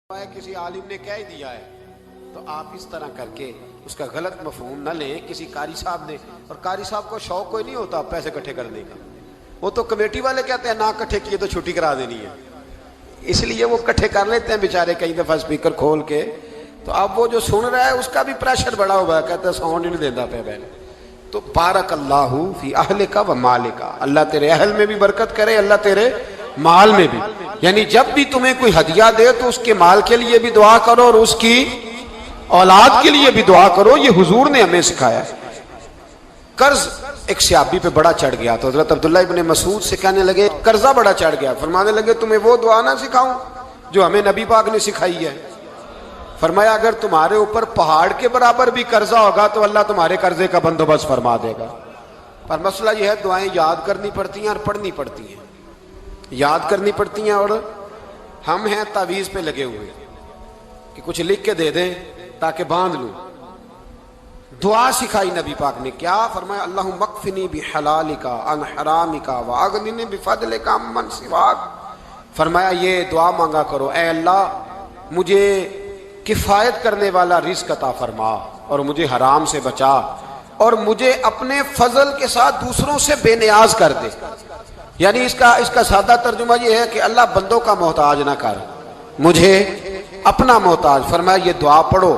کسی عالم نے کہہ دیا ہے تو آپ اس طرح کر کے اس کا غلط مفہوم نہ لیں. کسی قاری صاحب نے, اور قاری صاحب کو شوق کوئی نہیں ہوتا پیسے اکٹھے کرنے کا, وہ تو کمیٹی والے کہتے ہیں نہ اکٹھے کیے تو چھٹی کرا دینی ہے, اس لیے وہ اکٹھے کر لیتے ہیں بیچارے کئی دفعہ اسپیکر کھول کے. تو اب وہ جو سن رہا ہے اس کا بھی پریشر بڑا ہوا ہے, کہتا ہے ساؤنڈ نہیں دیتا پہ بہن. تو بارک اللہ فی اہلک و مالک, اللہ تیرے اہل میں بھی برکت کرے, اللہ تیرے مال میں بھی. یعنی جب بھی تمہیں کوئی ہدیہ دے تو اس کے مال کے لیے بھی دعا کرو اور اس کی اولاد کے لیے بھی دعا کرو. یہ حضور نے ہمیں سکھایا ہے. قرض ایک صحابی پہ بڑا چڑھ گیا تو حضرت عبداللہ ابن مسعود سے کہنے لگے قرضہ بڑا چڑھ گیا, فرمانے لگے تمہیں وہ دعا نہ سکھاؤں جو ہمیں نبی پاک نے سکھائی ہے. فرمایا اگر تمہارے اوپر پہاڑ کے برابر بھی قرضہ ہوگا تو اللہ تمہارے قرضے کا بندوبست فرما دے گا. پر مسئلہ یہ ہے دعائیں یاد کرنی پڑتی ہیں اور پڑھنی پڑتی ہیں. یاد کرنی پڑتی ہیں اور ہم ہیں تعویذ پہ لگے ہوئے کہ کچھ لکھ کے دے دیں تاکہ باندھ لوں. دعا سکھائی نبی پاک نے, کیا فرمایا اللہم اکفنی بحلالک عن حرامک واغننی بفضلک عمن سواک. فرمایا یہ دعا مانگا کرو, اے اللہ مجھے کفایت کرنے والا رزق عطا فرما اور مجھے حرام سے بچا, اور مجھے اپنے فضل کے ساتھ دوسروں سے بے نیاز کر دے. یعنی اس کا سادہ ترجمہ یہ ہے کہ اللہ بندوں کا محتاج نہ کر, مجھے اپنا محتاج. فرمایا یہ دعا پڑھو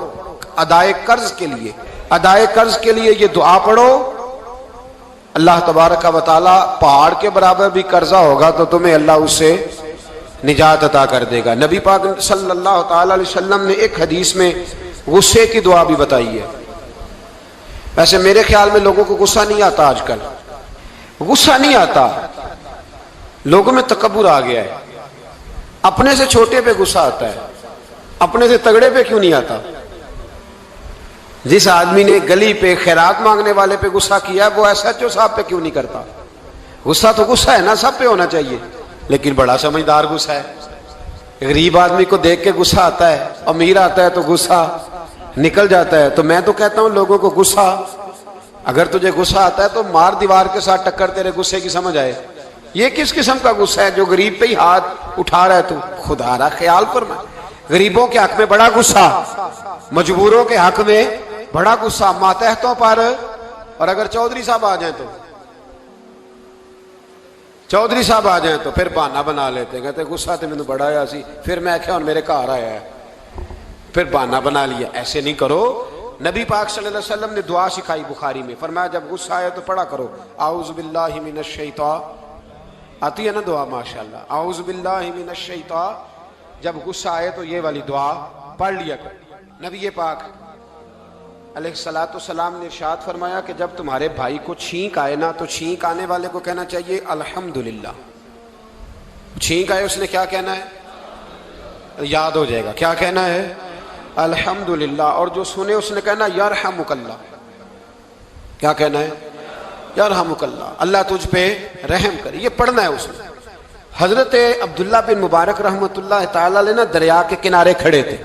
ادائے قرض کے لیے, ادائے قرض کے لیے یہ دعا پڑھو. اللہ تبارک و تعالی پہاڑ کے برابر بھی قرضہ ہوگا تو تمہیں اللہ اس سے نجات عطا کر دے گا. نبی پاک صلی اللہ تعالی علیہ وسلم نے ایک حدیث میں غصے کی دعا بھی بتائی ہے. ویسے میرے خیال میں لوگوں کو غصہ نہیں آتا, آج کل غصہ نہیں آتا, لوگوں میں تکبر آ گیا ہے. اپنے سے چھوٹے پہ غصہ آتا ہے, اپنے سے تگڑے پہ کیوں نہیں آتا؟ جس آدمی نے گلی پہ خیرات مانگنے والے پہ غصہ کیا ہے وہ ایس ایچ او صاحب پہ کیوں نہیں کرتا؟ غصہ تو غصہ ہے نا, سب پہ ہونا چاہیے, لیکن بڑا سمجھدار غصہ ہے. غریب آدمی کو دیکھ کے غصہ آتا ہے, امیر آتا ہے تو غصہ نکل جاتا ہے. تو میں تو کہتا ہوں لوگوں کو غصہ, اگر تجھے غصہ آتا ہے تو مار دیوار کے ساتھ ٹکر تیرے غصے کی سمجھ آئے. یہ کس قسم کا غصہ ہے جو غریب پہ ہی ہاتھ اٹھا رہا ہے؟ تو خدا را خیال فرما. غریبوں کے حق میں بڑا غصہ, مجبوروں کے حق میں بڑا غصہ, ماتحتوں پر. اور اگر چودھری صاحب آ جائیں تو پھر بہانہ بنا لیتے ہیں, کہتے غصہ تو مینوں بڑا آیا سی, پھر میں کیا ہن میرے گھر آیا ہے, پھر بہانہ بنا لیا. ایسے نہیں کرو. نبی پاک صلی اللہ علیہ وسلم نے دعا سکھائی بخاری میں, فرمایا جب غصہ آئے تو پڑھا کرو اعوذ باللہ من الشیطان. آتی ہے نا دعا ماشاءاللہ, اعوذ باللہ من الشیطان. جب غصہ آئے تو یہ والی دعا پڑھ لیا کرو. نبی پاک علیہ الصلوۃ والسلام نے ارشاد فرمایا کہ جب تمہارے بھائی کو چھینک آئے نا تو چھینک آنے والے کو کہنا چاہیے الحمدللہ. چھینک آئے اس نے کیا کہنا ہے؟ یاد ہو جائے گا, کیا کہنا ہے؟ الحمدللہ. اور جو سنے اس نے کہنا یرحمک اللہ. کیا کہنا ہے؟ یرحمک اللہ, اللہ تجھ پہ رحم کرے. یہ پڑھنا ہے اس نے. حضرت عبداللہ بن مبارک رحمۃ اللہ تعالی علیہ نا دریا کے کنارے کھڑے تھے,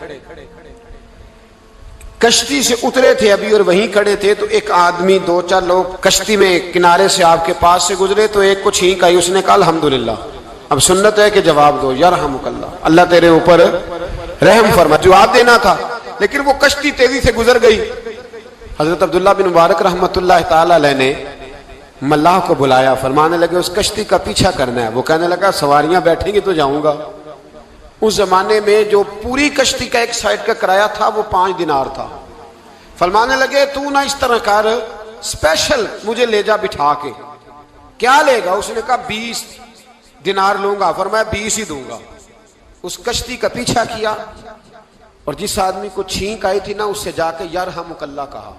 کشتی سے اترے تھے ابھی اور وہیں کھڑے تھے. تو ایک آدمی, دو چار لوگ کشتی میں کنارے سے آپ کے پاس سے گزرے تو ایک کو چھینک آئی, اس نے کہا الحمدللہ. اب سنت ہے کہ جواب دو یرحمک اللہ, اللہ تیرے اوپر رحم فرما. جواب دینا تھا لیکن وہ کشتی تیزی سے گزر گئی. حضرت عبداللہ بن مبارک رحمۃ اللہ تعالی علیہ نے ملاح کو بلایا, فرمانے لگے اس کشتی کا پیچھا کرنا ہے. وہ کہنے لگا سواریاں بیٹھیں گی تو جاؤں گا. اس زمانے میں جو پوری کشتی کا ایک سائیڈ کا کرایہ تھا وہ 5 دینار تھا. فرمانے لگے تو نہ اس طرح کر, اسپیشل مجھے لے جا بٹھا کے. کیا لے گا؟ اس نے کہا 20 دینار لوں گا. فرمایا 20 ہی دوں گا. اس کشتی کا پیچھا کیا اور جس آدمی کو چھینک آئی تھی نا اس سے جا کے یرحمک اللہ کہا.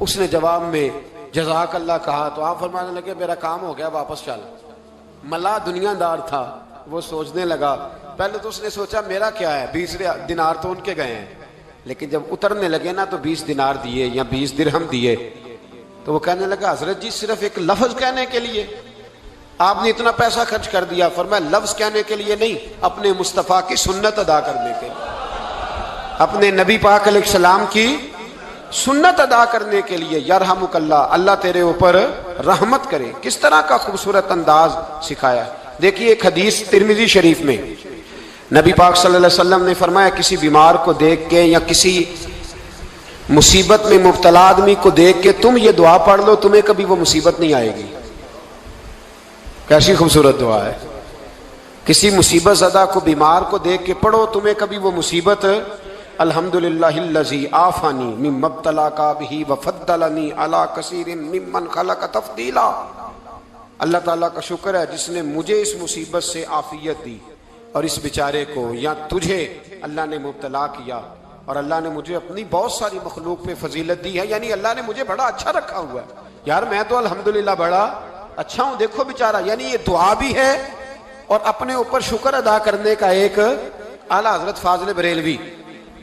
اس نے جواب میں جزاک اللہ کہا. تو آپ فرمانے لگے میرا کام ہو گیا, واپس چل. ملا دنیا دار تھا, وہ سوچنے لگا. پہلے تو اس نے سوچا میرا کیا ہے, 20 دینار تو ان کے گئے ہیں. لیکن جب اترنے لگے نا تو 20 دینار دیے یا 20 درہم دیے. تو وہ کہنے لگا حضرت جی صرف ایک لفظ کہنے کے لیے آپ نے اتنا پیسہ خرچ کر دیا. فرمایا لفظ کہنے کے لیے نہیں, اپنے مصطفیٰ کی سنت ادا کرنے کے لیے, اپنے نبی پاک علیہ السلام کی سنت ادا کرنے کے لیے. یرحمک اللہ, اللہ تیرے اوپر رحمت کرے. کس طرح کا خوبصورت انداز سکھایا. دیکھیے ایک حدیث ترمذی شریف میں نبی پاک صلی اللہ علیہ وسلم نے فرمایا کسی بیمار کو دیکھ کے یا کسی مصیبت میں مبتلا آدمی کو دیکھ کے تم یہ دعا پڑھ لو، تمہیں کبھی وہ مصیبت نہیں آئے گی۔ کیسی خوبصورت دعا ہے! کسی مصیبت زدہ کو بیمار کو دیکھ کے پڑھو، تمہیں کبھی وہ مصیبت الحمدللہ الذی عافانی مما ابتلاک بہ وفضلنی علی کثیر ممن خلق تفضیلا۔ اللہ تعالیٰ کا شکر ہے جس نے مجھے اس مصیبت سے عافیت دی اور اس بیچارے کو یا تجھے اللہ نے مبتلا کیا، اور اللہ نے مجھے اپنی بہت ساری مخلوق پہ فضیلت دی ہے، یعنی اللہ نے مجھے بڑا اچھا رکھا ہوا ہے یار، میں تو الحمدللہ بڑا اچھا ہوں، دیکھو بیچارہ۔ یعنی یہ دعا بھی ہے اور اپنے اوپر شکر ادا کرنے کا ایک۔ اعلیٰ حضرت فاضل بریلوی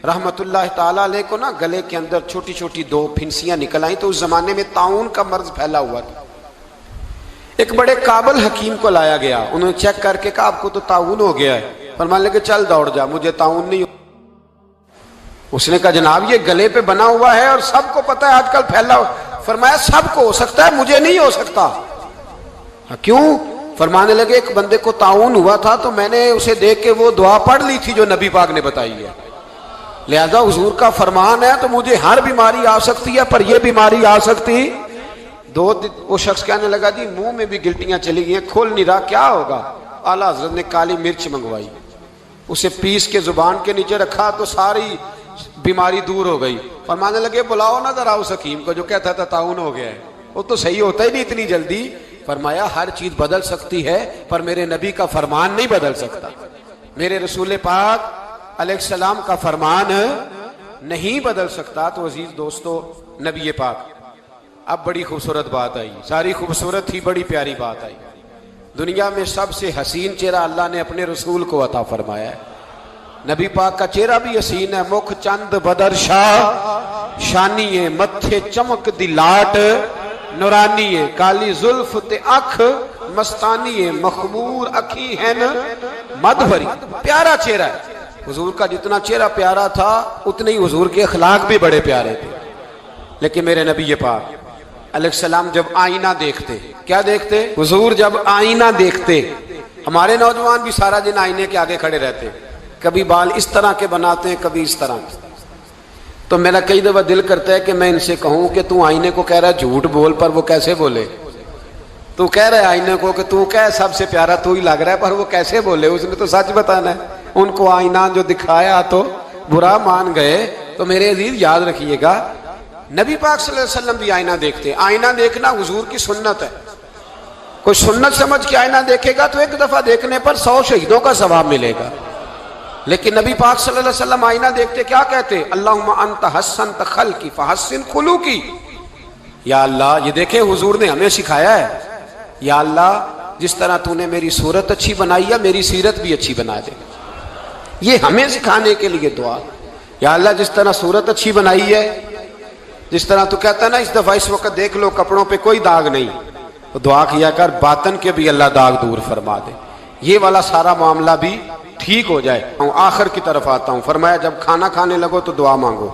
رحمت اللہ تعالیٰ علیہ کو نا گلے کے اندر چھوٹی چھوٹی 2 پھنسیاں نکل آئیں، تو اس زمانے میں طاعون کا مرض پھیلا ہوا تھا۔ ایک بڑے قابل حکیم کو لایا گیا، انہوں نے چیک کر کے کہا آپ کو تو طاعون ہو گیا ہے، فرمانے لگے چل دوڑ جا، مجھے طاعون نہیں۔ اس نے کہا جناب یہ گلے پہ بنا ہوا ہے اور سب کو پتا ہے آج کل پھیلا ہوا۔ فرمایا سب کو ہو سکتا ہے، مجھے نہیں ہو سکتا۔ کیوں؟ فرمانے لگے ایک بندے کو طاعون ہوا تھا تو میں نے اسے دیکھ کے وہ دعا پڑھ لی تھی جو نبی پاک نے بتائی ہے، لہذا حضور کا فرمان ہے تو مجھے ہر بیماری آ سکتی ہے پر یہ بیماری آ سکتی۔ وہ شخص کہنے لگا جی منہ میں بھی گلٹیاں چلی گئی ہیں، کھول نہیں رہا، کیا ہوگا؟ اعلیٰ حضرت نے کالی مرچ منگوائی، اسے پیس کے زبان کے نیچے رکھا تو ساری بیماری دور ہو گئی۔ فرمانے لگے بلاؤ نہ ذرا اس حکیم کو جو کہتا تھا طاعون ہو گیا ہے، وہ تو صحیح ہوتا ہی نہیں اتنی جلدی۔ فرمایا ہر چیز بدل سکتی ہے پر میرے نبی کا فرمان نہیں بدل سکتا، میرے رسول پاک علیہ السلام کا فرمان نہیں بدل سکتا۔ تو عزیز دوستو، نبی پاک، اب بڑی خوبصورت بات آئی، ساری خوبصورت ہی بڑی پیاری بات آئی۔ دنیا میں سب سے حسین چہرہ اللہ نے اپنے رسول کو عطا فرمایا ہے۔ نبی پاک کا چہرہ بھی حسین ہے، مکھ چند بدر شاہ شانی ہے، متھے چمک دی لاٹ نورانی ہے، کالی زلف تے اکھ مستانی ہے، مخمور اکھی ہیں مد بھری۔ پیارا چہرہ ہے حضور کا، جتنا چہرہ پیارا تھا اتنے ہی حضور کے اخلاق بھی بڑے پیارے تھے۔ لیکن میرے نبی پاک علیہ السلام جب آئینہ دیکھتے، کیا دیکھتے؟ حضور جب آئینہ دیکھتے، ہمارے نوجوان بھی سارا دن آئینے کے آگے کھڑے رہتے، کبھی بال اس طرح کے بناتے ہیں کبھی اس طرح کے۔ تو میرا کئی دفعہ دل کرتا ہے کہ میں ان سے کہوں کہ تو آئینے کو کہہ رہا ہے جھوٹ بول، پر وہ کیسے بولے؟ تو کہہ رہا ہے آئینے کو کہ تو کہہ سب سے پیارا تو ہی لگ رہا ہے، پر وہ کیسے بولے؟ اس نے تو سچ بتانا ہے۔ ان کو آئینہ جو دکھایا تو برا مان گئے۔ تو میرے عزیز یاد رکھیے گا، نبی پاک صلی اللہ علیہ وسلم بھی آئینہ دیکھتے۔ آئینہ دیکھنا حضور کی سنت ہے، کوئی سنت سمجھ کے آئینہ دیکھے گا تو ایک دفعہ دیکھنے پر 100 شہیدوں کا ثواب ملے گا۔ لیکن نبی پاک صلی اللہ علیہ وسلم آئینہ دیکھتے کیا کہتے؟ اللہم انت حسنت خلقی فحسن خلوقی۔ یا اللہ، یہ دیکھیں حضور نے ہمیں سکھایا ہے، یا اللہ جس طرح تو نے میری صورت اچھی بنائی ہے میری سیرت بھی اچھی بنا دے۔ یہ ہمیں سکھانے کے لیے دعا، یا اللہ جس طرح صورت اچھی بنائی ہے، جس طرح تو کہتا ہے نا اس دفعہ اس وقت دیکھ لو کپڑوں پہ کوئی داغ نہیں، تو دعا کیا کر باطن کے بھی اللہ داغ دور فرما دے، یہ والا سارا معاملہ بھی ٹھیک ہو جائے۔ آخر کی طرف آتا ہوں، فرمایا جب کھانا کھانے لگو تو دعا مانگو،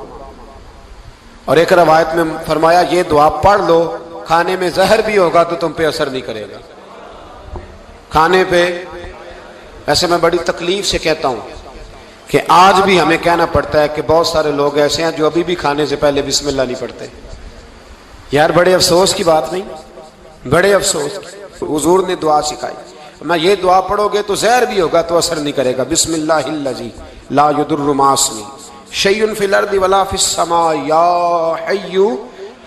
اور ایک روایت میں فرمایا یہ دعا پڑھ لو، کھانے میں زہر بھی ہوگا تو تم پہ اثر نہیں کرے گا۔ کھانے پہ، ایسے میں بڑی تکلیف سے کہتا ہوں کہ آج بھی ہمیں کہنا پڑتا ہے کہ بہت سارے لوگ ایسے ہیں جو ابھی بھی کھانے سے پہلے بسم اللہ نہیں پڑھتے۔ یار بڑے افسوس کی بات نہیں، بڑے افسوس کی۔ حضور نے دعا سکھائی، میں یہ دعا پڑھو گے تو زہر بھی ہوگا تو اثر نہیں کرے گا۔ بسم اللہ الذی لا یضر مع اسمہ شیء فی الارض ولا فی السماء یا حی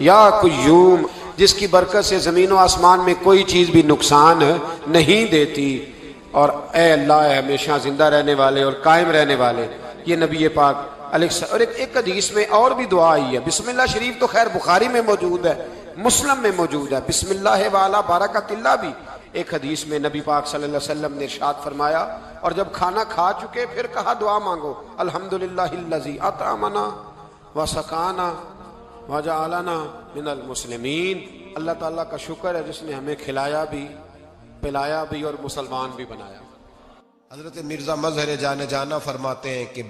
یا قیوم، جس کی برکت سے زمین و آسمان میں کوئی چیز بھی نقصان نہیں دیتی، اور اے اللہ اے ہمیشہ زندہ رہنے والے اور قائم رہنے والے۔ یہ نبی پاک علیہ السلام۔ اور ایک حدیث میں اور بھی دعا آئی ہے، بسم اللہ شریف تو خیر بخاری میں موجود ہے، مسلم میں موجود ہے، بسم اللہ وعلی برکت اللہ بھی ایک حدیث میں نبی پاک صلی اللہ علیہ وسلم نے ارشاد فرمایا۔ اور جب کھانا کھا چکے پھر کہا دعا مانگو، الحمدللہ الذی اطعمنا وسقانا وجعلنا من المسلمین۔ اللہ تعالیٰ کا شکر ہے جس نے ہمیں کھلایا بھی، پلایا بھی اور مسلمان بھی بنایا۔ حضرت مرزا مظہر جانے جانا فرماتے ہیں کہ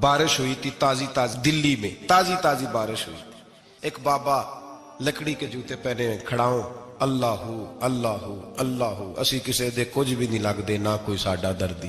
بارش ہوئی تھی تازی تازی، دلی میں تازی تازی بارش ہوئی تھی، ایک بابا لکڑی کے جوتے پہنے کھڑا ہوں، اللہ اللہ اللہ اسی کسے دے کچھ بھی نہیں لگ دے نہ کوئی ساڈا دردی،